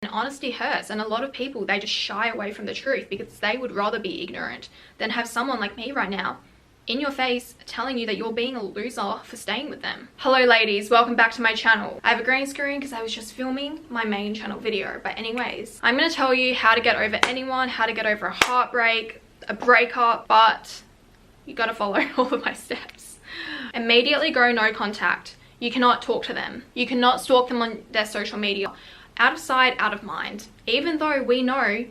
And honesty hurts, and a lot of people, they just shy away from the truth because they would rather be ignorant than have someone like me right now in your face telling you that you're being a loser for staying with them. Hello ladies, welcome back to my channel. I have a green screen because I was just filming my main channel video, but anyways, I'm going to tell you how to get over anyone, how to get over a heartbreak, a breakup, but you got to follow all of my steps. Immediately go no contact. You cannot talk to them. You cannot stalk them on their social media. Out of sight, out of mind. Even though we know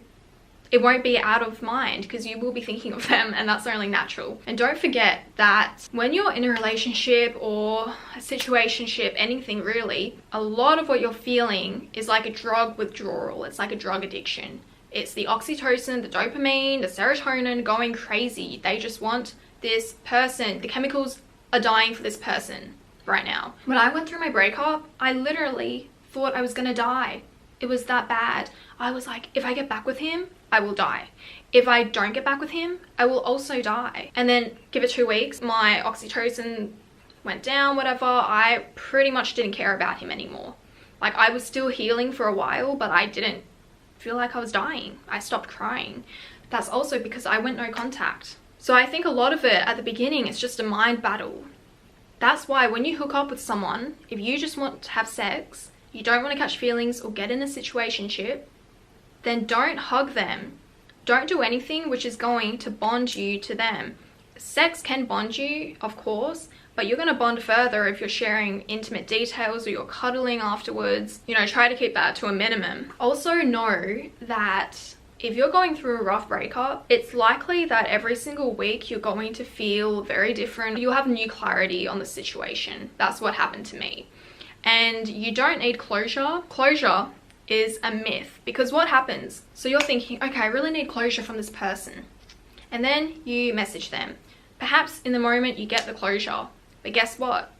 it won't be out of mind because you will be thinking of them, and that's only natural. And don't forget that when you're in a relationship or a situationship, anything really, a lot of what you're feeling is like a drug withdrawal. It's like a drug addiction. It's the oxytocin, the dopamine, the serotonin going crazy. They just want this person. The chemicals are dying for this person right now. When I went through my breakup, I literally thought I was gonna die. It was that bad. I was like, if I get back with him, I will die. If I don't get back with him, I will also die. And then give it 2 weeks, my oxytocin went down, whatever. I pretty much didn't care about him anymore. Like, I was still healing for a while, but I didn't feel like I was dying. I stopped crying. That's also because I went no contact. So I think a lot of it at the beginning is just a mind battle. That's why when you hook up with someone, if you just want to have sex, you don't want to catch feelings or get in a situationship, then don't hug them. Don't do anything which is going to bond you to them. Sex can bond you, of course, but you're going to bond further if you're sharing intimate details or you're cuddling afterwards. You know, try to keep that to a minimum. Also know that if you're going through a rough breakup, it's likely that every single week you're going to feel very different. You'll have new clarity on the situation. That's what happened to me. And you don't need closure. Closure is a myth, because what happens? So you're thinking, okay, I really need closure from this person. And then you message them. Perhaps in the moment you get the closure, but guess what?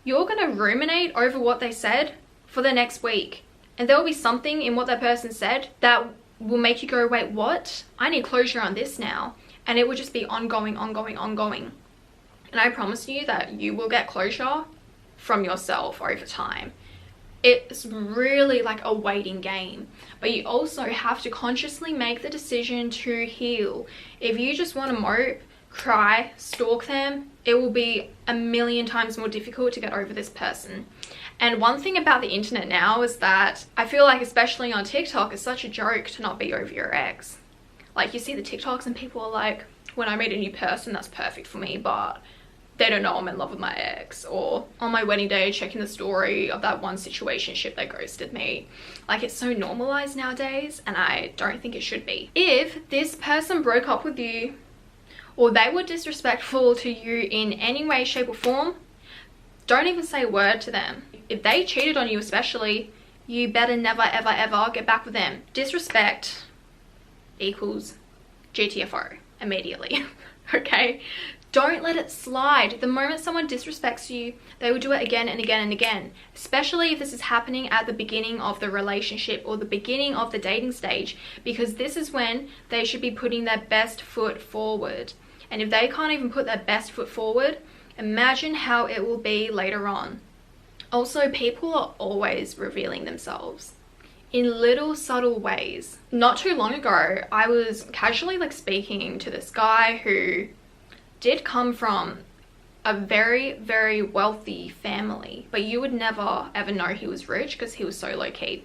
You're going to ruminate over what they said for the next week. And there will be something in what that person said that will make you go, wait, what? I need closure on this now. And it will just be ongoing, ongoing, ongoing. And I promise you that you will get closure from yourself over time. It's really like a waiting game, but you also have to consciously make the decision to heal. If you just want to mope, cry, stalk them, it will be a million times more difficult to get over this person. And one thing about the internet now is that I feel like, especially on TikTok, it's such a joke to not be over your ex. Like, you see the TikToks and people are like, when I meet a new person, that's perfect for me, but they don't know I'm in love with my ex. Or on my wedding day, checking the story of that one situationship that ghosted me. Like, it's so normalized nowadays, and I don't think it should be. If this person broke up with you, or they were disrespectful to you in any way, shape or form, don't even say a word to them. If they cheated on you especially, you better never ever ever get back with them. Disrespect equals GTFO immediately. Okay? Don't let it slide. The moment someone disrespects you, they will do it again and again and again. Especially if this is happening at the beginning of the relationship or the beginning of the dating stage, because this is when they should be putting their best foot forward. And if they can't even put their best foot forward, imagine how it will be later on. Also, people are always revealing themselves in little subtle ways. Not too long ago, I was casually like speaking to this guy who did come from a very, very wealthy family, but you would never ever know he was rich because he was so low-key.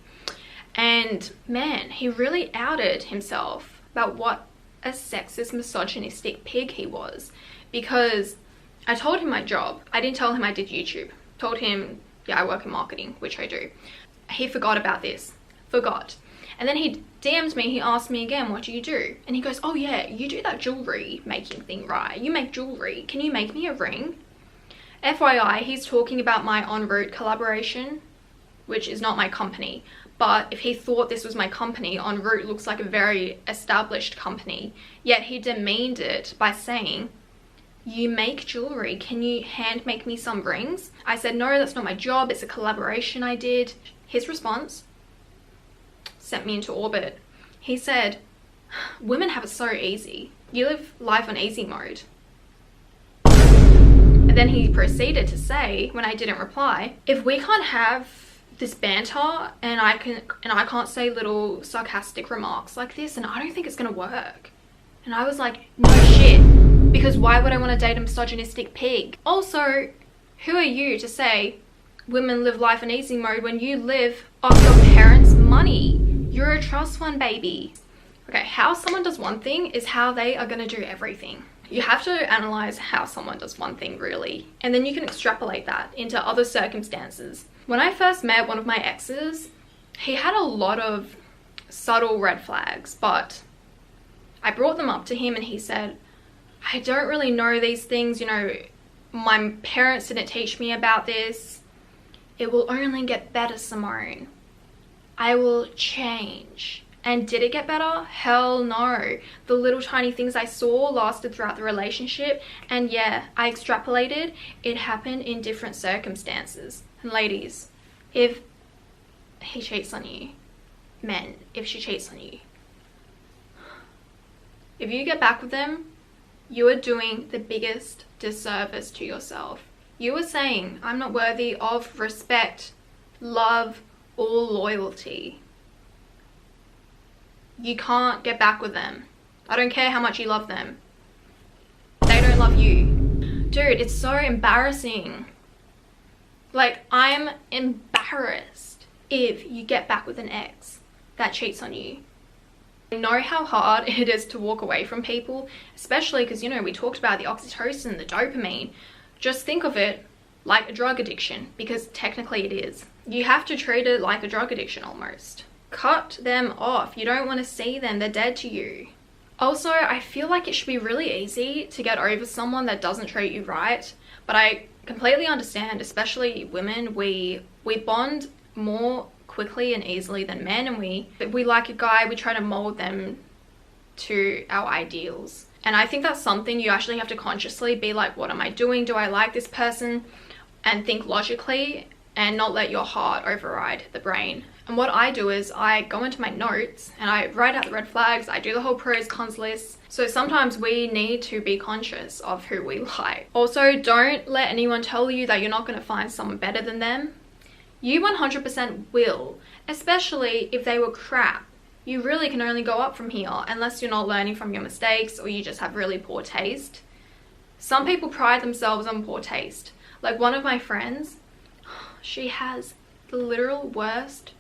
And man, he really outed himself about what a sexist, misogynistic pig he was, because I told him my job. I didn't tell him I did YouTube. Told him, yeah, I work in marketing, which I do. He forgot about this. Forgot. And then he DM'd me, he asked me again, what do you do? And he goes, oh yeah, you do that jewelry making thing, right? You make jewelry. Can you make me a ring? FYI, he's talking about my En Route collaboration, which is not my company. But if he thought this was my company, En Route looks like a very established company. Yet he demeaned it by saying, you make jewelry, can you hand make me some rings? I said, no, that's not my job, it's a collaboration I did. His response sent me into orbit. He said, women have it so easy. You live life on easy mode. And then he proceeded to say, when I didn't reply, if we can't have this banter, and I can't say little sarcastic remarks like this, and I don't think it's gonna work. And I was like, no shit, because why would I want to date a misogynistic pig? Also, who are you to say women live life in easy mode when you live off your parents' money? You're a trust fund baby. Okay, how someone does one thing is how they are going to do everything. You have to analyze how someone does one thing really, and then you can extrapolate that into other circumstances. When I first met one of my exes, he had a lot of subtle red flags, but I brought them up to him and he said, I don't really know these things, you know, my parents didn't teach me about this. It will only get better, Simone. I will change. And did it get better? Hell no. The little tiny things I saw lasted throughout the relationship, and yeah, I extrapolated. It happened in different circumstances. And ladies, if he cheats on you, men, if she cheats on you, if you get back with them, you are doing the biggest disservice to yourself. You are saying, I'm not worthy of respect, love, or loyalty. You can't get back with them. I don't care how much you love them. They don't love you. Dude, it's so embarrassing. Like, I'm embarrassed if you get back with an ex that cheats on you. I know how hard it is to walk away from people, especially because, you know, we talked about the oxytocin, the dopamine. Just think of it like a drug addiction, because technically it is. You have to treat it like a drug addiction almost. Cut them off. You don't want to see them. They're dead to you. Also, I feel like it should be really easy to get over someone that doesn't treat you right, but I completely understand, especially women, we bond more quickly and easily than men, and we like a guy, we try to mold them to our ideals. And I think that's something you actually have to consciously be like, what am I doing? Do I like this person? And think logically and not let your heart override the brain. And what I do is I go into my notes and I write out the red flags. I do the whole pros cons list. So sometimes we need to be conscious of who we like. Also, don't let anyone tell you that you're not going to find someone better than them. You 100% will, especially if they were crap. You really can only go up from here unless you're not learning from your mistakes or you just have really poor taste. Some people pride themselves on poor taste. Like one of my friends, she has the literal worst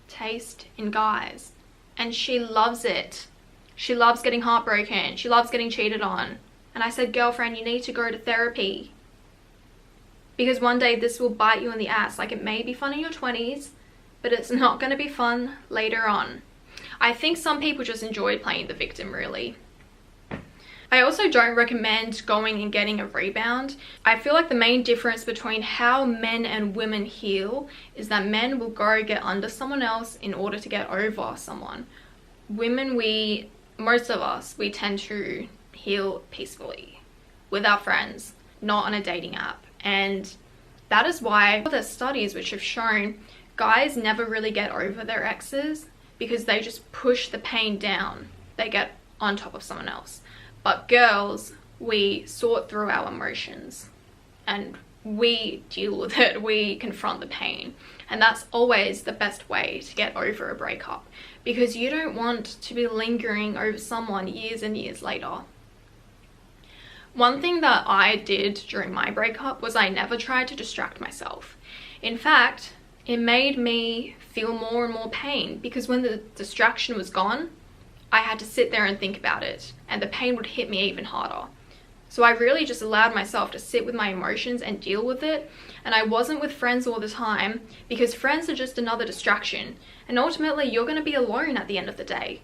taste in guys, and she loves it. She loves getting heartbroken. She loves getting cheated on. And I said, girlfriend, you need to go to therapy, because one day this will bite you in the ass. Like, it may be fun in your 20s, but it's not going to be fun later on. I think some people just enjoy playing the victim, really. I also don't recommend going and getting a rebound. I feel like the main difference between how men and women heal is that men will go get under someone else in order to get over someone. Women, most of us, we tend to heal peacefully with our friends, not on a dating app. And that is why there's studies which have shown guys never really get over their exes, because they just push the pain down. They get on top of someone else. But girls, we sort through our emotions and we deal with it. We confront the pain. And that's always the best way to get over a breakup, because you don't want to be lingering over someone years and years later. One thing that I did during my breakup was I never tried to distract myself. In fact, it made me feel more and more pain, because when the distraction was gone, I had to sit there and think about it, and the pain would hit me even harder. So I really just allowed myself to sit with my emotions and deal with it. And I wasn't with friends all the time, because friends are just another distraction. And ultimately, you're going to be alone at the end of the day.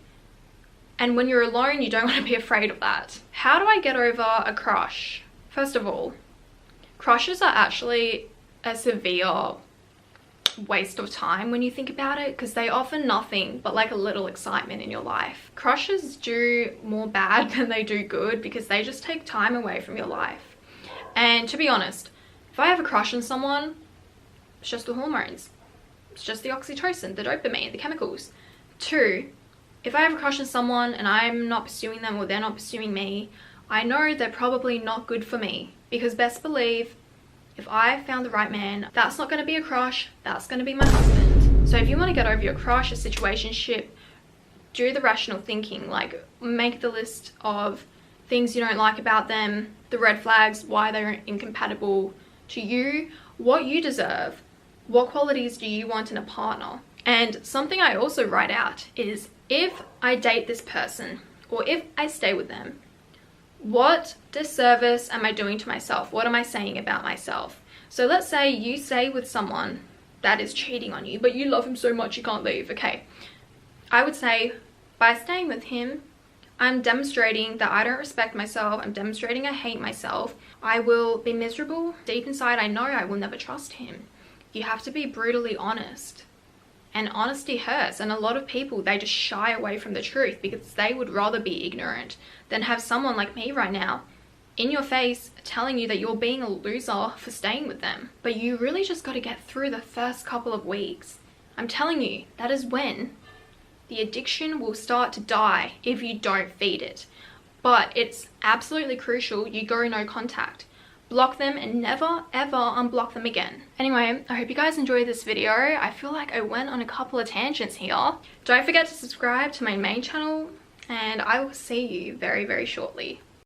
And when you're alone, you don't want to be afraid of that. How do I get over a crush? First of all, crushes are actually a severe waste of time when you think about it, because they offer nothing but like a little excitement in your life. Crushes do more bad than they do good, because they just take time away from your life. And to be honest, if I have a crush on someone, it's just the hormones. It's just the oxytocin, the dopamine, the chemicals. 2, if I have a crush on someone and I'm not pursuing them or they're not pursuing me, I know they're probably not good for me, because best believe if I found the right man, that's not going to be a crush, that's going to be my husband. So if you want to get over your crush or situationship, do the rational thinking, like make the list of things you don't like about them, the red flags, why they're incompatible to you, what you deserve, what qualities do you want in a partner. And something I also write out is, if I date this person or if I stay with them, what disservice am I doing to myself? What am I saying about myself? So let's say you stay with someone that is cheating on you, but you love him so much you can't leave. Okay, I would say by staying with him, I'm demonstrating that I don't respect myself. I'm demonstrating I hate myself. I will be miserable. Deep inside, I know I will never trust him. You have to be brutally honest. And honesty hurts. And a lot of people, they just shy away from the truth because they would rather be ignorant than have someone like me right now in your face telling you that you're being a loser for staying with them. But you really just got to get through the first couple of weeks. I'm telling you, that is when the addiction will start to die if you don't feed it. But it's absolutely crucial you go no contact. Block them and never ever unblock them again. Anyway, I hope you guys enjoyed this video. I feel like I went on a couple of tangents here. Don't forget to subscribe to my main channel and I will see you very, very shortly.